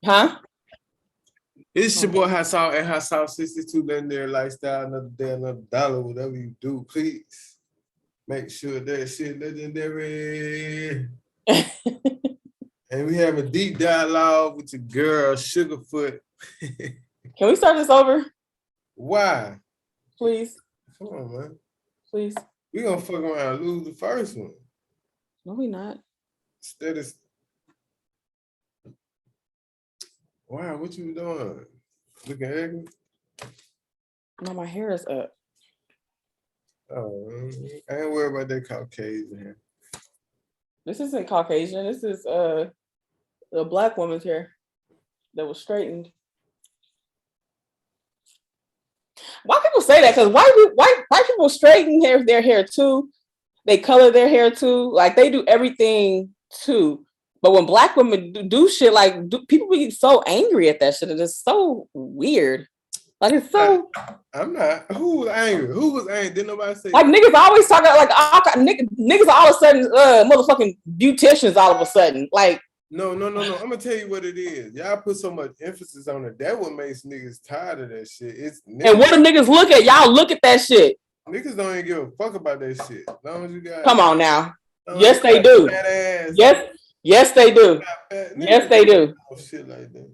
Huh? It's your boy Hassan and Hassan 62 Legendary Lifestyle. Another day, another dollar. Whatever you do, please make sure that shit legendary. And we have a deep dialogue with your girl Sugarfoot. Can we start this over, Why? please? Come on, man. Please. We gonna fuck around and lose the first one. No, we not. Instead of wow, what you doing? Looking at me? No, my hair is up. Oh, I ain't worried about that Caucasian hair. This isn't Caucasian. This is a black woman's hair that was straightened. Why people say that? Because white people straighten their hair too. They color their hair too. Like they do everything too. But when black women do shit, like people be so angry at that shit. It's so weird. Like it's so. I'm not. Who was angry? Who was angry? Didn't nobody say? Like niggas always talk about niggas all of a sudden motherfucking beauticians all of a sudden. Like no. I'm gonna tell you what it is. Y'all put so much emphasis on it. That what makes niggas tired of that shit. It's niggas, and what do niggas look at? Y'all look at that shit. Niggas don't even give a fuck about that shit. As long as you got. Come on now. Yes, they do. Yes, they do. Yes, they do. Shit like that.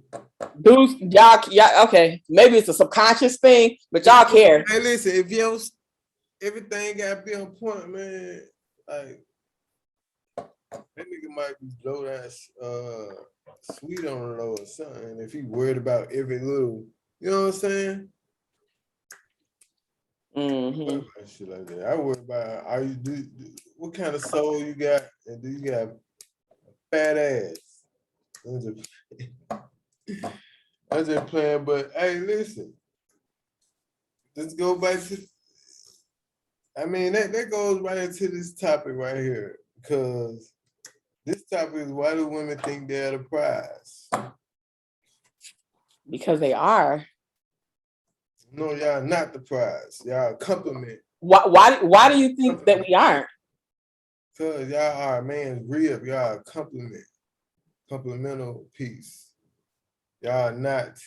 Dudes, y'all, okay. Maybe it's a subconscious thing, but y'all care. Hey, listen, if you everything gotta be on point, man. Like that nigga might be blow that sweet on the low or something. If he worried about every little, you know what I'm saying? Mm-hmm. Shit like that. I worry about are you do what kind of soul you got, and do you got a fat ass? I'm just playing, but hey, listen. Let's go back to. I mean, that goes right into this topic right here, because this topic is why do women think they're the prize? Because they are. No, y'all not the prize. Y'all a compliment. Why do you think that we aren't? Because y'all are a man's rib. Y'all a compliment. Complemental piece. Y'all not.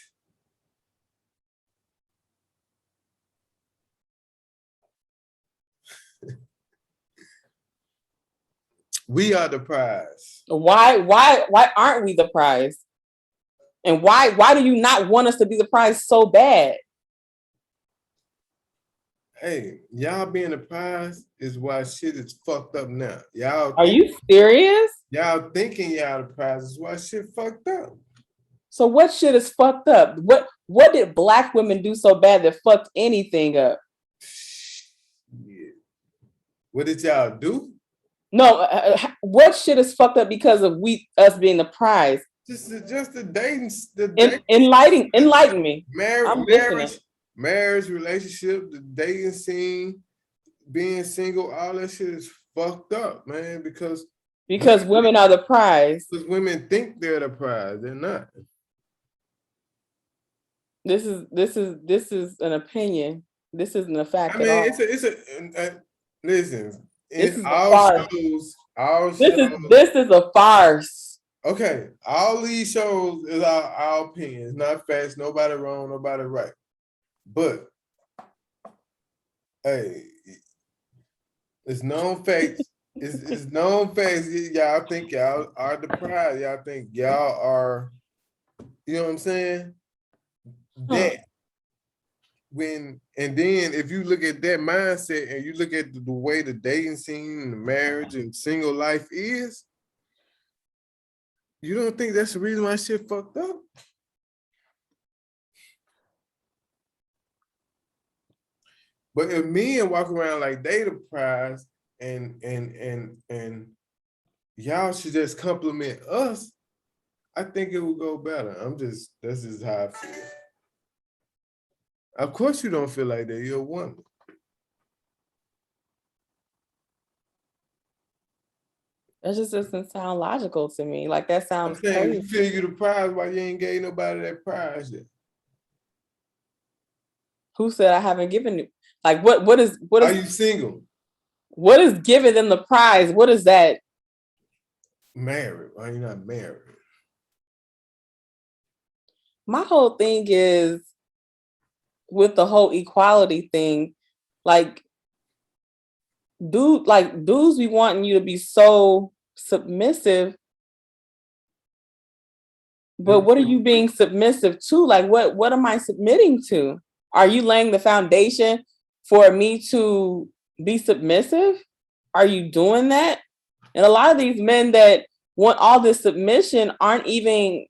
We are the prize. Why aren't we the prize? And why do you not want us to be the prize so bad? Hey, y'all being the prize is why shit is fucked up now. Y'all are you serious? Y'all thinking y'all the prize is why shit fucked up. So what shit is fucked up? What did black women do so bad that fucked anything up? Yeah. What did y'all do? No, what shit is fucked up because of us being the prize? Just the dating. Enlighten me. Marriage, relationship, the dating scene, being single, all that shit is fucked up, man. Because women are the prize. Because women think they're the prize, they're not. This is an opinion. This isn't a fact. I mean, at all. it's a listen. This is our shows. This is a farce. Okay, all these shows is our opinions, not facts. Nobody wrong, nobody right. But hey, it's known facts. It's known facts. Y'all think y'all are the prize. Y'all think y'all are. You know what I'm saying? That and then if you look at that mindset and you look at the way the dating scene and the marriage and single life is, you don't think that's the reason why shit fucked up? But if men walk around like they the prize and y'all should just compliment us, I think it will go better. That's just how I feel. Of course you don't feel like that. You're a woman. That just doesn't sound logical to me. Like that sounds crazy. You feel you the prize while you ain't gave nobody that prize yet. Who said I haven't given you? Like what is Are you single? What is giving them the prize? What is that? Married. Why are you not married? my whole thing is with the whole equality thing, like dudes be wanting you to be so submissive, but what are you being submissive to? Like what am I submitting to? Are you laying the foundation for me to be submissive? Are you doing that? And a lot of these men that want all this submission aren't even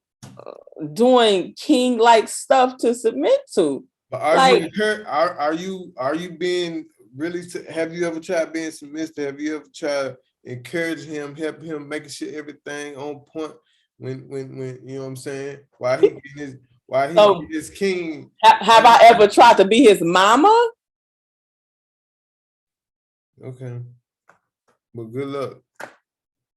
doing king-like stuff to submit to. But are Like, are you being really? Have you ever tried being submissive? Have you ever tried encourage him, help him, making sure everything on point? When you know what I'm saying? While he so is king. have I ever tried to be his mama? Okay, but good luck.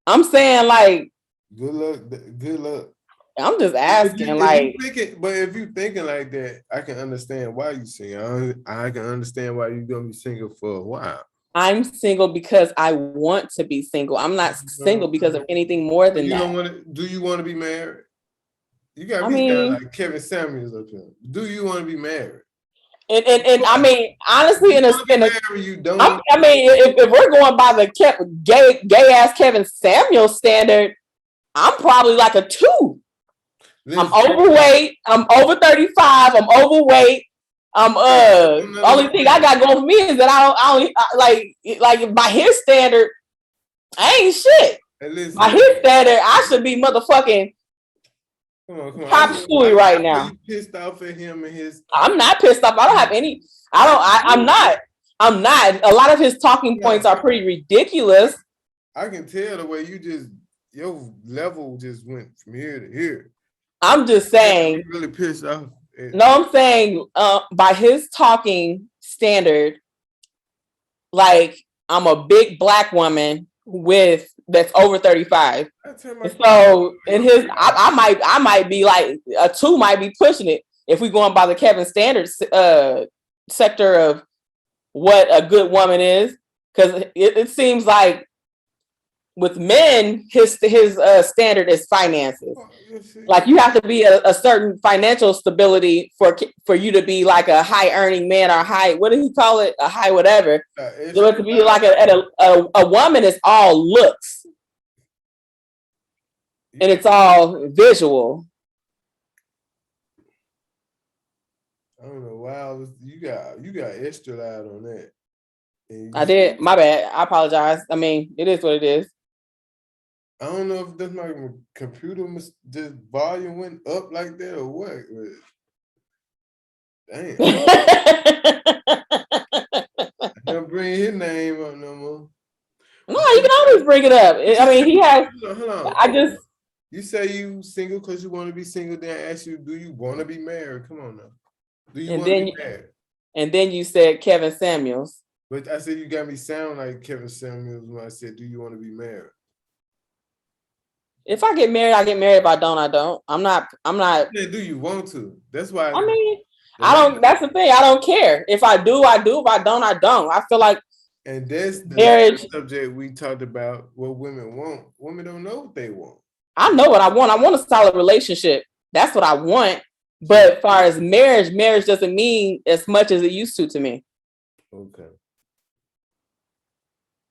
I'm saying, like, Good luck. Good luck. I'm just asking, If you thinking like that, I can understand why you single. I can understand why you're gonna be single for a while. I'm single because I want to be single. I'm not single because of anything more than that. Do you want to be married? You gotta like Kevin Samuels up here. Do you want to be married? And I mean, honestly, if we're going by the gay ass Kevin Samuels standard, I'm probably like a 2. I'm overweight. I'm over 35. I'm overweight. Only thing I got going for me is that I like by his standard, I ain't shit. By his standard, I should be motherfucking top school right now. You pissed off at him and his. I'm not pissed off. I don't have any. I'm not. A lot of his talking points are pretty ridiculous. I can tell the way your level just went from here to here. I'm just saying. Really pissed off. No, I'm saying by his talking standard, like I'm a big black woman that's over 35. So in his, I might be like a 2, might be pushing it if we going by the Kevin standard sector of what a good woman is, because it seems like with men, his standard is finances. Like you have to be a certain financial stability for you to be like a high earning man or high, what did he call it? A high whatever. So it to be like a woman is all looks. And it's all visual. I don't know why you got extra loud on that. I did. My bad. I apologize. I mean, it is what it is. I don't know if that's my computer just volume went up like that or what. Damn. I don't bring his name up no more. No, you can always bring it up. I mean, he has. Hold on. You say you single because you want to be single. Then I ask you, do you want to be married? Come on now. Do you want to be married? And then you said Kevin Samuels. But I said you got me sound like Kevin Samuels when I said, do you want to be married? If I get married, I get married. If I don't, I don't. I'm not. Do you want to? That's why. I mean, I don't. That's the thing. I don't care. If I do, I do. If I don't, I don't. I feel like. And that's the marriage subject we talked about. What women want. Women don't know what they want. I know what I want. I want a solid relationship. That's what I want. But as far as marriage doesn't mean as much as it used to me. Okay.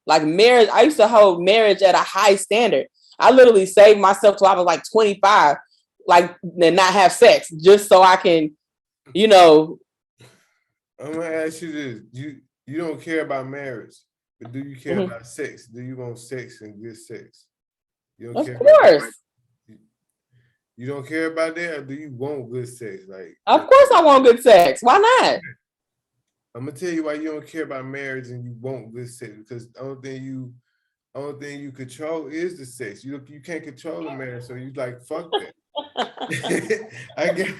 Like marriage, I used to hold marriage at a high standard. I literally saved myself till I was like 25, like, and not have sex just so I can, I'm gonna ask you this: you don't care about marriage, but do you care about sex? Do you want sex and good sex? You don't care. Of course. You don't care about that, or do you want good sex? Like, of course, I want good sex. Why not? I'm gonna tell you why you don't care about marriage and you want good sex, because the only thing you control is the sex. You can't control the marriage, so you like fuck that. I get.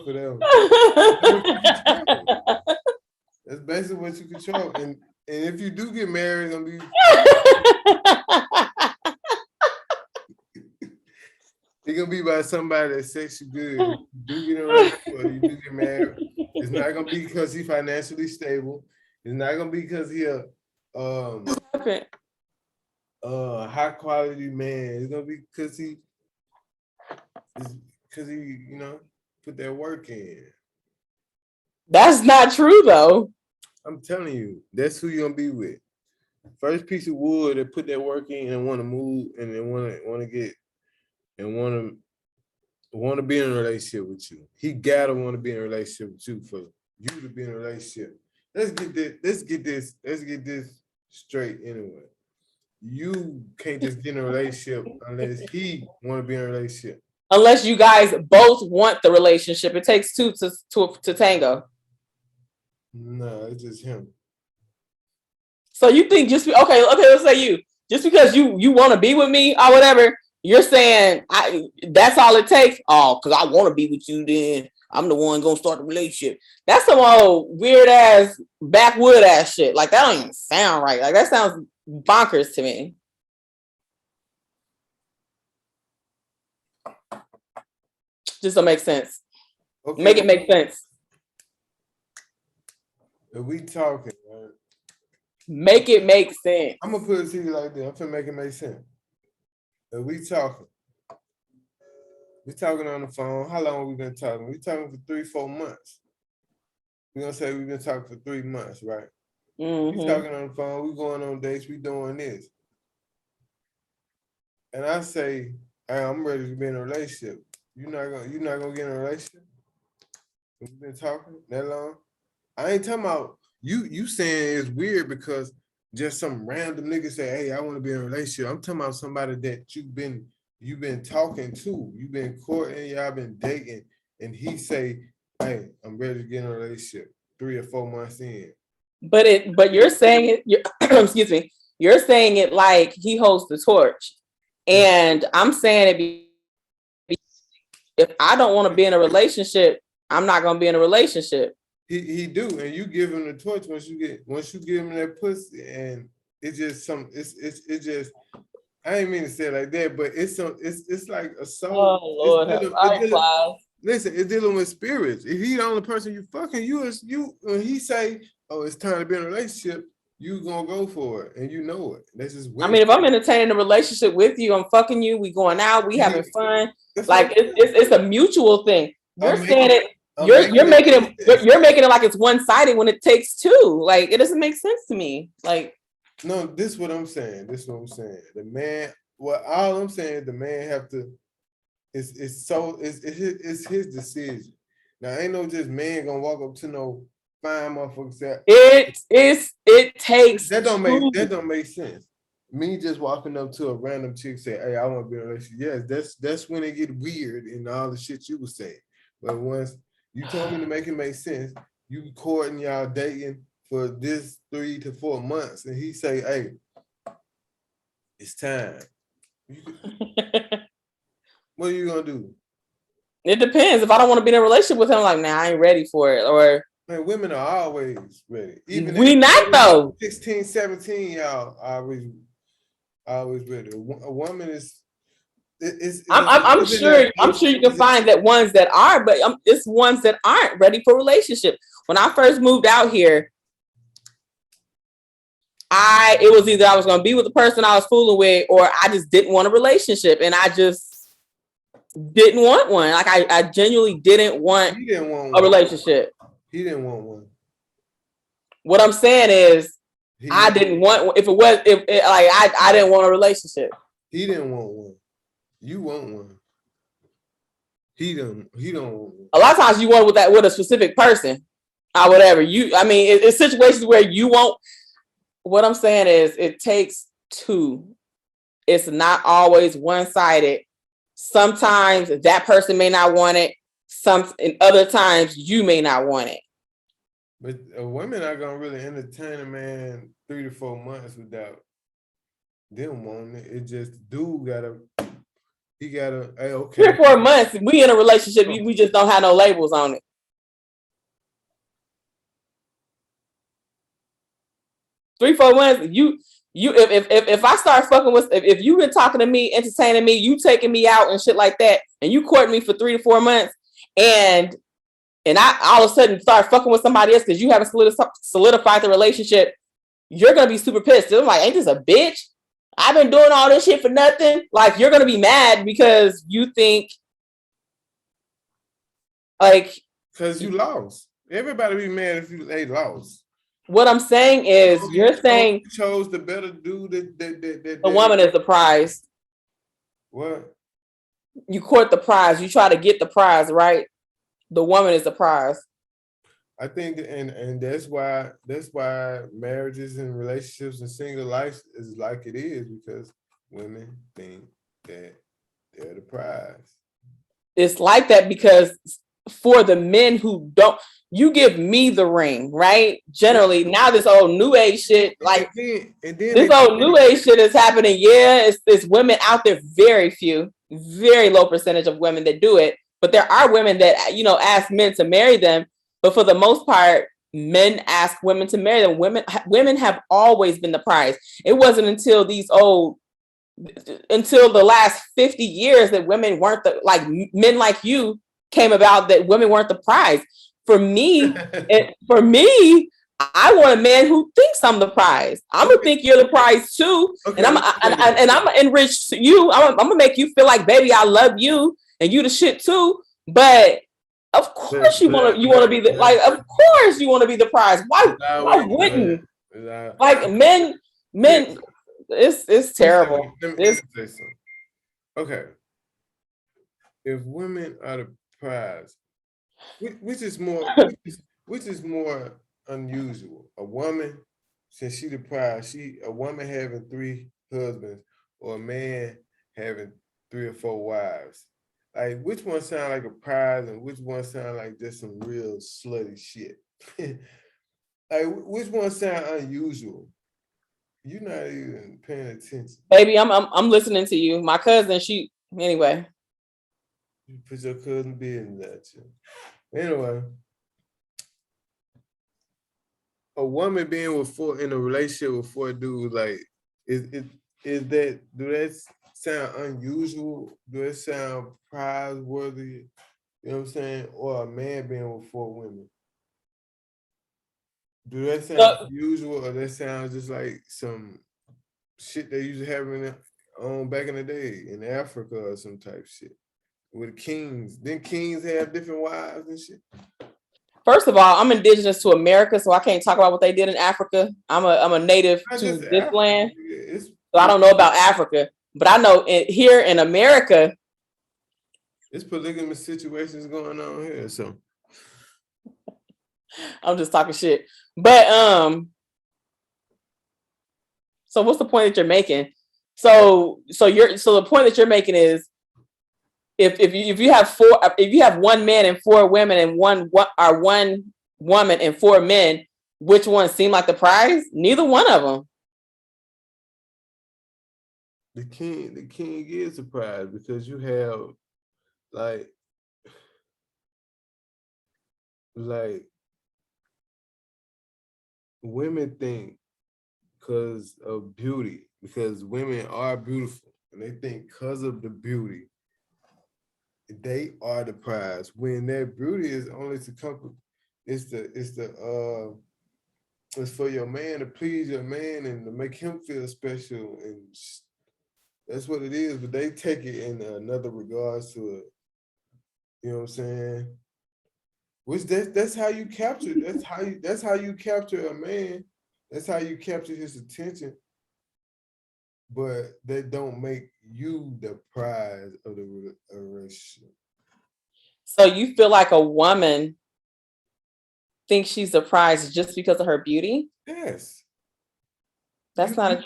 For them. That's basically what you control, and if you do get married, it's gonna be. It's gonna be by somebody that sex you good. You do get on, or you do get married. It's not gonna be because he's financially stable. It's not gonna be because he high quality man. It's gonna be because he, put that work in. That's not true though. I'm telling you, that's who you're gonna be with. First piece of wood that put that work in and want to move and they want to get and want to be in a relationship with you. He gotta want to be in a relationship with you for you to be in a relationship. Let's get this straight anyway. You can't just get in a relationship unless he want to be in a relationship. Unless you guys both want the relationship. It takes two to tango. No, it's just him. So you think okay, let's say you. Just because you want to be with me or whatever, you're saying that's all it takes? Oh, because I want to be with you, then I'm the one gonna start the relationship. That's some old weird ass backwood ass shit. Like that don't even sound right. Like that sounds bonkers to me. Just don't make sense. Okay. Make it make sense. If we talking, right? Make it make sense. I'm gonna put it to you like this. I'm gonna make it make sense. If we talking on the phone. How long have we been talking? We talking for 3-4 months. We're gonna say we've been talking for 3 months, right? Mm-hmm. We talking on the phone, we going on dates, we doing this. And I say, hey, I'm ready to be in a relationship. You're not gonna get in a relationship? We've been talking that long. I ain't talking about you saying it's weird because just some random nigga say, hey, I want to be in a relationship. I'm talking about somebody that you've been talking to, you've been courting, y'all been dating, and he say, hey, I'm ready to get in a relationship 3 or 4 months in. But you're saying it, excuse me, you're saying it like he holds the torch. And I'm saying it if I don't want to be in a relationship, I'm not gonna be in a relationship. He do, and you give him the torch once you give him that pussy, and it's just I ain't mean to say it like that, but it's like a soul. Oh Lord, listen, it's dealing with spirits. If he the only person you fucking, when he say, oh, it's time to be in a relationship, you gonna go for it, and you know it. That's just weird. I mean, if I'm entertaining a relationship with you, I'm fucking you, we going out, we having fun. Like it's a mutual thing. You're saying it. You're making it like it's one-sided when it takes two. Like it doesn't make sense to me. Like no, this is what I'm saying. The man. Well, all I'm saying, the man have to. It's his decision. Now ain't no just man gonna walk up to no fine motherfucker say it takes that don't make sense. Me just walking up to a random chick say, hey, I want to be in a relationship. Yes, that's when it get weird and all the shit you was saying. But once you told me to make it make sense, you courting, y'all dating for this 3 to 4 months, and he say, hey, it's time. What are you gonna do? It depends. If I don't want to be in a relationship with him, like, nah, I ain't ready for it. Or man, women are always ready. Even we not though. 16, 17, y'all always ready. A woman is. I'm sure you can find that ones that are, but it's ones that aren't ready for relationship. When I first moved out here, it was either I was going to be with the person I was fooling with, or I just didn't want a relationship, and I just didn't want one. Like I genuinely didn't want a relationship. He didn't want one. What I'm saying is, I didn't want. I didn't want a relationship. He didn't want one. You want one. He don't want one. A lot of times you want with a specific person or whatever. It's situations where you won't. What I'm saying is it takes two. It's not always one-sided. Sometimes that person may not want it. And other times you may not want it. But women are gonna really entertain a man 3 to 4 months without them wanting it. It just dude gotta. He gotta, hey, okay. 3 or 4 months, we in a relationship, we just don't have no labels on it. Three, 4 months, if I start fucking with, if you've been talking to me, entertaining me, you taking me out and shit like that, and you courting me for 3 to 4 months, and I all of a sudden start fucking with somebody else because you haven't solidified the relationship, you're gonna be super pissed. I'm like, ain't this a bitch? I've been doing all this shit for nothing. Like, you're gonna be mad because you think, like, because you lost. Everybody be mad if they lost. what I'm saying is, you're saying you chose the better dude. the woman is the prize. What? You court the prize. You try to get the prize, right? The woman is the prize. I think, and that's why marriages and relationships and single life is like it is, because women think that they're the prize. It's like that because for the men who don't, you give me the ring, right? Generally, now this old new age shit, like and then this old new age shit is happening. Yeah, it's women out there, very few, very low percentage of women that do it. But there are women that, you know, ask men to marry them. But for the most part, men ask women to marry them. Women have always been the prize. It wasn't until until the last 50 years that women weren't like men like you came about, that women weren't the prize. For me, I want a man who thinks I'm the prize. I'm gonna think you're the prize too, okay. and I'm gonna enrich you. I'm gonna make you feel like, baby, I love you, and you the shit too. But of course, you want to be the, like. Of course, you want to be the prize. Why wouldn't? Like men. It's terrible. Okay. If women are the prize, which is more unusual? A woman, since she the prize, a woman having 3 husbands, or a man having 3 or 4 wives. Like, which one sound like a prize and which one sound like just some real slutty shit? Like, which one sound unusual? You're not even paying attention. Baby, I'm listening to you. My cousin, anyway. You put your cousin business at you. Anyway, a woman being in a relationship with 4 dudes, like, do that sound unusual? Do it sound prize worthy? You know what I'm saying? Or a man being with 4 women? Do that sound unusual, or that sounds just like some shit they used to have back in the day in Africa or some type shit with kings? Then kings have different wives and shit. First of all, I'm indigenous to America, so I can't talk about what they did in Africa. I'm a native to this land, so I don't know about Africa. But I know here in America, it's polygamous situations going on here. So I'm just talking shit. But so what's the point that you're making? So the point that you're making is, if you have 1 man and 4 women and one woman and 4 men, which one seem like the prize? Neither one of them. The king is the prize, because you have like women think because of beauty, because women are beautiful, and they think because of the beauty they are the prize, when their beauty is only to comfort. It's for your man, to please your man and to make him feel special, and that's what it is. But they take it in another regards to it. You know what I'm saying? Which that's how you capture. That's how you capture a man. That's how you capture his attention. But they don't make you the prize of the relationship. So you feel like a woman thinks she's the prize just because of her beauty? Yes. That's not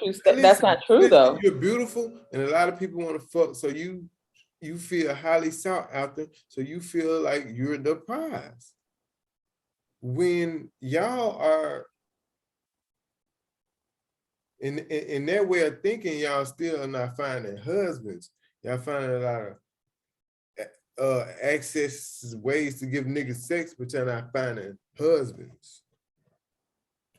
true though. You're beautiful, and a lot of people want to fuck. So you feel highly sought after. So you feel like you're the prize. When y'all are in that way of thinking, y'all still are not finding husbands. Y'all finding a lot of access ways to give niggas sex, but you're not finding husbands.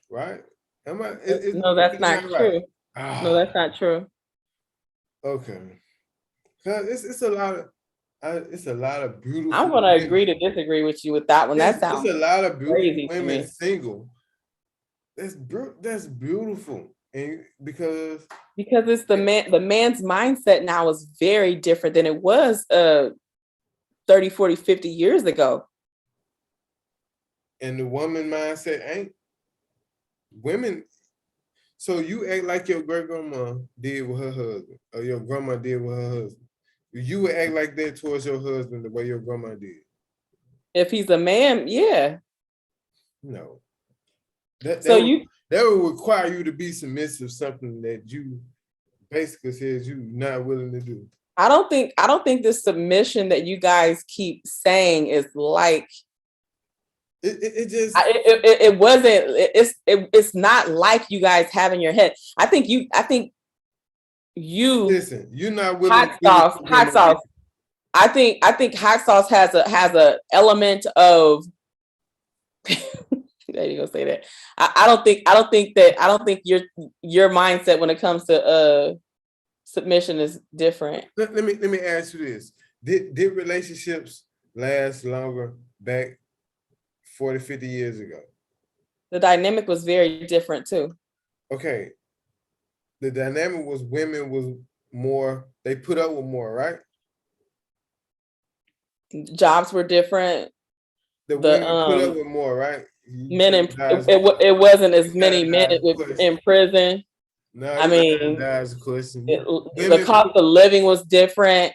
Right? No, that's not true. Right? No, that's not true. Okay. It's a lot of beautiful. I'm gonna agree to disagree with you with that one. That sounds it's a lot of beautiful women single. That's beautiful. And because it's the man's mindset now is very different than it was 30, 40, 50 years ago. and the woman mindset ain't women. So you act like your great grandma did with her husband, or your grandma did with her husband. You would act like that towards your husband the way your grandma did. If he's a man, yeah. No. So that would require you to be submissive, something that you basically says you not willing to do. I don't think the submission that you guys keep saying is like it wasn't. It's not like you guys have in your head. I think you listen. You're not willing. Hot sauce. I think hot sauce has a element of. There you go. Say that. I don't think your mindset when it comes to submission is different. Let me ask you this: Did relationships last longer back 40, 50 years ago? The dynamic was very different too. Okay. The dynamic was women was more, they put up with more, right? Jobs were different. The women put up with more, right? Men it wasn't as many men in prison. No, I mean, that's a question. The cost of living was different.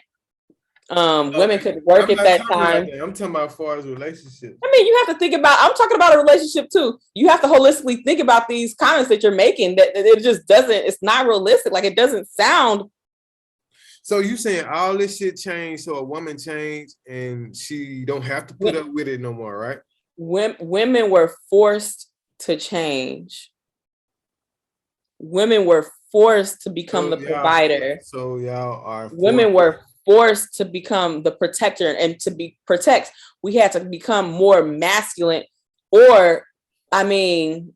Women couldn't work at that time. I'm talking about as far as relationships. I mean, you have to think about, I'm talking about a relationship too. You have to holistically think about these comments that you're making, that it just doesn't, it's not realistic. Like, it doesn't sound. So you saying all this shit changed, so a woman changed and she don't have to put up with it no more, right? Women were forced to change. Women were forced to become the provider. So y'all are women were forced to become the protector, and to protect, we had to become more masculine, or are we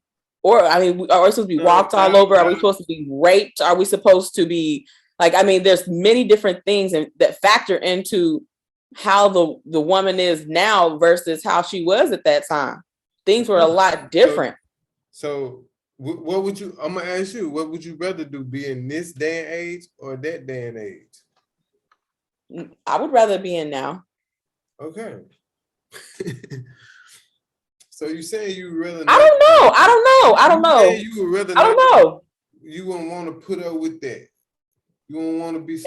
supposed to be walked all over? Are we supposed to be raped? Are we supposed to be like, I mean, there's many different things that factor into how the woman is now versus how she was at that time. Things were a lot different. So what would you, I'm gonna ask you, what would you rather do, be in this day and age or that day and age? I would rather be in now. Okay. So you saying you rather? I don't know. You would rather? I don't know. You wouldn't want to put up with that. You wouldn't want to be.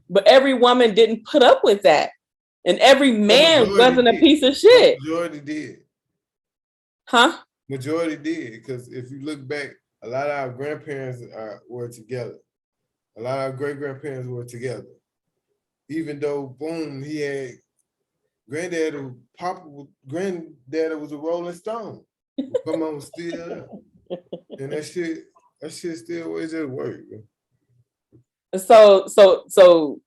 But every woman didn't put up with that, and every man wasn't a piece of shit. Majority did. Huh? Majority did, because if you look back, a lot of our grandparents were together. A lot of our great grandparents were together. Even though, boom, he had granddad was a Rolling Stone. Come on, still there. And that shit still was just work. So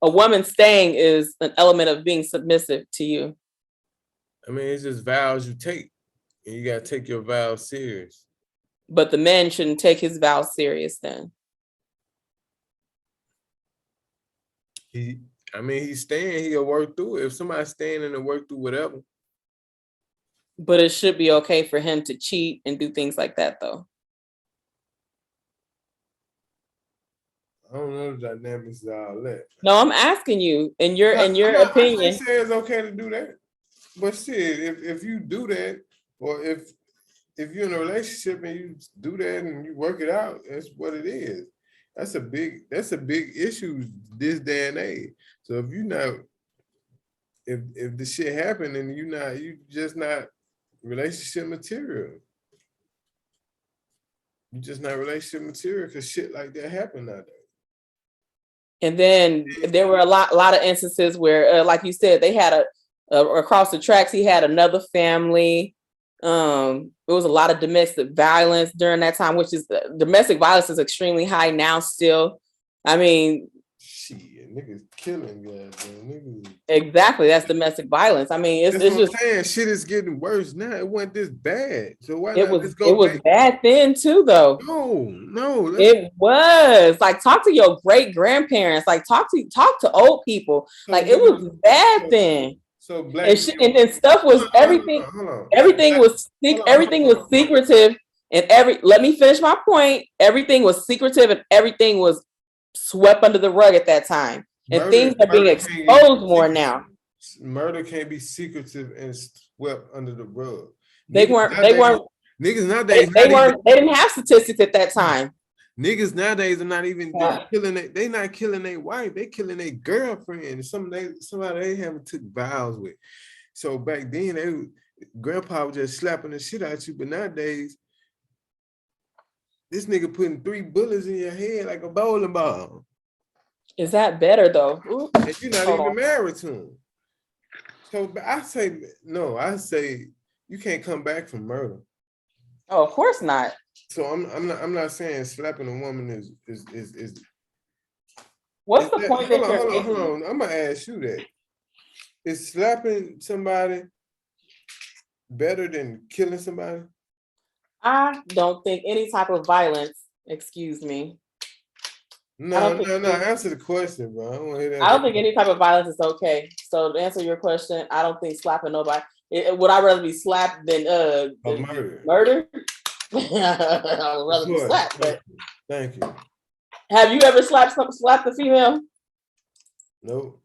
a woman staying is an element of being submissive to you. I mean, it's just vows you take, and you gotta take your vows serious. But the man shouldn't take his vows serious then. He's staying, he'll work through it. If somebody's staying in and work through whatever. But it should be okay for him to cheat and do things like that, though. I don't know the dynamics of all that. No, I'm asking you, in your opinion. I say it's okay to do that. But shit, if you do that, or if you're in a relationship and you do that and you work it out, that's what it is. That's a big issue this day and age. So if you're not, if the shit happened and you just not relationship material. You just not relationship material because shit like that happened nowadays. And then there were a lot of instances where, like you said, they had across the tracks, he had another family. There was a lot of domestic violence during that time, which is domestic violence is extremely high now still. I mean, shit, niggas killing guys, niggas. Exactly, that's domestic violence. I mean, it's just saying, shit is getting worse now. It wasn't this bad, so why it not? Was it was bad then too, though. No, it was like, talk to your great grandparents, like talk to old people, like it was bad then. So black and stuff was everything. Hold on. Everything was secretive And let me finish my point. Everything was secretive and everything was swept under the rug at that time. And things are being exposed more now. Murder can't be secretive and swept under the rug. They weren't. Niggas nowadays. They weren't. They didn't have statistics at that time. Niggas nowadays are not even killing it. They not killing their wife. They killing their girlfriend. Somebody they haven't took vows with. So back then, grandpa was just slapping the shit out you. But nowadays, this nigga putting 3 bullets in your head like a bowling ball. Is that better though? And you're not even married to him. So I say no. I say you can't come back from murder. Oh, of course not. So I'm not saying slapping a woman is. What's the point? Hold on. I'm gonna ask you that. Is slapping somebody better than killing somebody? I don't think any type of violence. Excuse me. No. Answer the question, bro. I don't want to hear that. I don't think any type of violence is okay. So to answer your question, I don't think slapping nobody. Would I rather be slapped than murder? I would rather be slapped. But thank you. Have you ever slapped a female? Nope.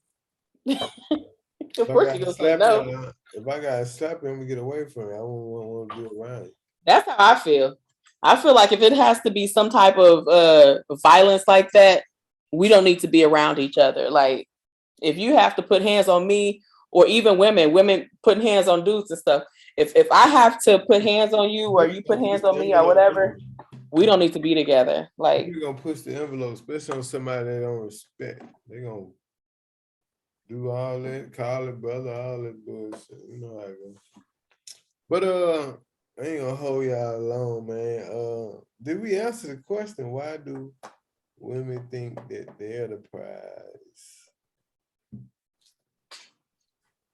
Of course you gonna say no. If I got slapped and we get away from it, I won't want to be around it. That's how I feel. I feel like if it has to be some type of violence like that, we don't need to be around each other. Like if you have to put hands on me, or even women putting hands on dudes and stuff. If I have to put hands on you or you put hands on me or whatever, we don't need to be together. Like you're gonna push the envelope, especially on somebody they don't respect. They're gonna do all that, call it brother, all that bullshit. You know how it goes. But I ain't gonna hold y'all long, man. Did we answer the question? Why do women think that they're the prize?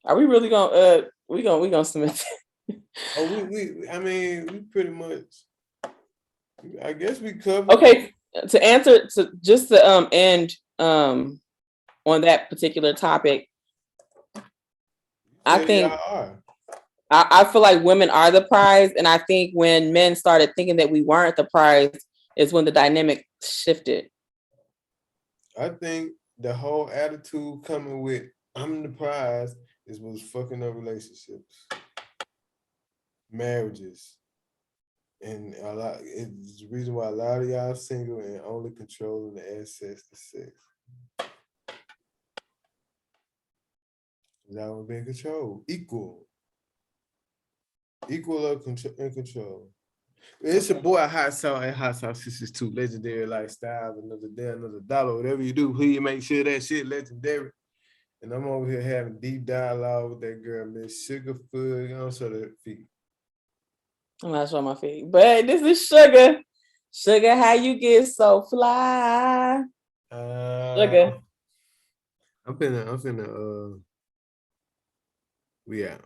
Are we really gonna we gonna submit? We pretty much. I guess we covered. Okay, to answer to end on that particular topic, I think I feel like women are the prize, and I think when men started thinking that we weren't the prize is when the dynamic shifted. I think the whole attitude coming with "I'm the prize" is what's fucking up relationships, marriages, and it's the reason why a lot of y'all single and only controlling the access to sex. Y'all being controlled, equal of control. It's your boy Hot Sauce and Hot Sauce 62 Legendary Lifestyle. Another day, another dollar. Whatever you do, you make sure that shit legendary. And I'm over here having deep dialogue with that girl, Miss Sugarfoot. I'm show that feet. I'm not showing my feet, but this is Sugar. Sugar, how you get so fly? Sugar. I'm finna we out.